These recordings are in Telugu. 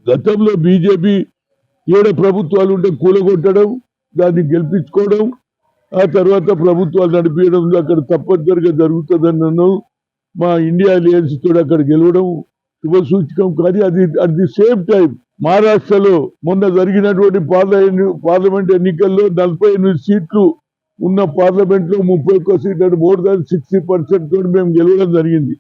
గతంలో బీజేపీ ఏడ ప్రభుత్వాలు ఉంటే కూలగొట్టడం, దాన్ని గెలిపించుకోవడం, ఆ తర్వాత ప్రభుత్వాలు నడిపించడం అక్కడ తప్పనిసరిగా జరుగుతుందన్నాను. మా ఇండియా అలయన్స్ తోడు అక్కడ గెలవడం శుభ సూచకం. కానీ అది అట్ ది సేమ్ టైం మహారాష్ట్రలో మొన్న జరిగినటువంటి పార్లమెంట్ ఎన్నికల్లో 48 సీట్లు ఉన్న పార్లమెంట్ లో 31 సీట్లు, మోర్ దాన్ 60% తోటి మేము గెలవడం జరిగింది.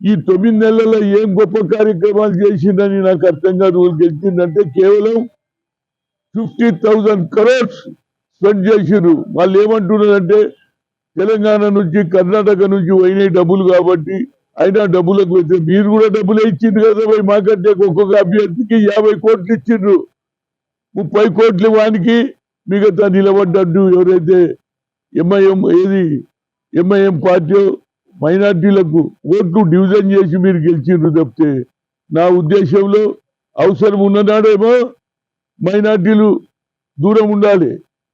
ఈ 9 నెలల్లో ఏం గొప్ప కార్యక్రమాలు చేసిందని నాకు అర్థం కాదు. గెలిచిందంటే కేవలం 50,000 crores స్పెండ్ చేసిర్రు. వాళ్ళు ఏమంటున్నారంటే తెలంగాణ నుంచి కర్ణాటక నుంచి పోయినాయి డబ్బులు కాబట్టి అయినా డబ్బులకు అయితే మీరు కూడా డబ్బులే ఇచ్చిండ్రు కదా పోయి. మాకంటే ఒక్కొక్క అభ్యర్థికి 50 కోట్లు ఇచ్చిండ్రు. 30 కోట్లు వానికి మిగతా నిలబడ్డట్టు ఎవరైతే ఎంఐఎం పార్టీ మైనార్టీలకు ఓట్లు డివిజన్ చేసి మీరు గెలిచిండ్రు తప్పితే, నా ఉద్దేశంలో అవసరం ఉన్ననాడేమో మైనార్టీలు దూరం ఉండాలి,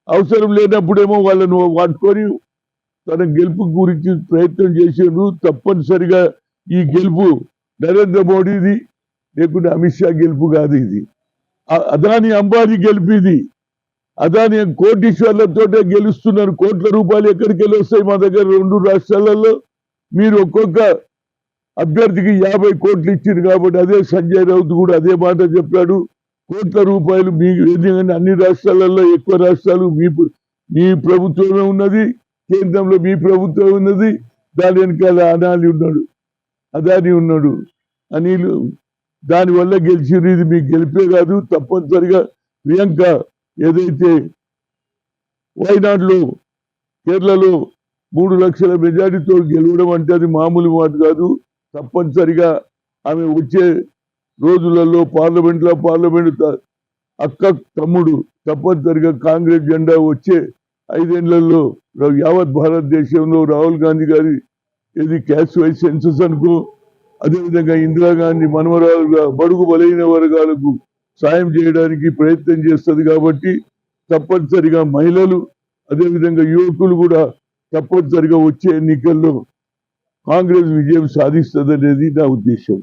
అవసరం లేనప్పుడేమో వాళ్ళను వాడుకొని తన గెలుపు గురించి ప్రయత్నం చేసిండ్రు. తప్పనిసరిగా ఈ గెలుపు నరేంద్ర మోడీది, లేకుంటే అమిత్ షా గెలుపు కాదు. ఇది అదాని అంబానీ గెలుపు. ఇది అదాని కోటీశ్వర్లతోటే గెలుస్తున్నారు. కోట్ల రూపాయలు ఎక్కడికి వెళ్ళి వస్తాయి మా దగ్గర 2 రాష్ట్రాలలో. మీరు ఒక్కొక్క అభ్యర్థికి 50 కోట్లు ఇచ్చారు కాబట్టి అదే సంజయ్ రౌత్ కూడా అదే మాట చెప్పాడు. కోట్ల రూపాయలు మీకు ఎందుకంటే అన్ని రాష్ట్రాలలో ఎక్కువ రాష్ట్రాలు మీ ప్రభుత్వమే ఉన్నది, కేంద్రంలో మీ ప్రభుత్వం ఉన్నది, దాని వెనకాల అదాని ఉన్నాడు అనిల్, దానివల్ల గెలిచిరు. ఇది మీకు గెలిపే కాదు. తప్పనిసరిగా ప్రియాంక ఏదైతే వైనాడులో కేరళలో 3 లక్షల మెజారిటీతో గెలవడం అంటే అది మామూలు మాట కాదు. తప్పనిసరిగా ఆమె వచ్చే రోజులలో పార్లమెంట్ అక్క తమ్ముడు తప్పనిసరిగా కాంగ్రెస్ జెండా వచ్చే 5 ఏళ్లలో యావత్ భారతదేశంలో రాహుల్ గాంధీ గారి ఇది క్యాస్ట్ వైజ్ సెన్సస్ అనుకో, అదేవిధంగా ఇందిరాగాంధీ మనవరాలుగా బడుగు బలైన వర్గాలకు సాయం చేయడానికి ప్రయత్నం చేస్తుంది. కాబట్టి తప్పనిసరిగా మహిళలు అదేవిధంగా యువకులు కూడా తప్పనిసరిగా వచ్చే ఎన్నికల్లో కాంగ్రెస్ విజయం సాధిస్తుంది అనేది నా ఉద్దేశం.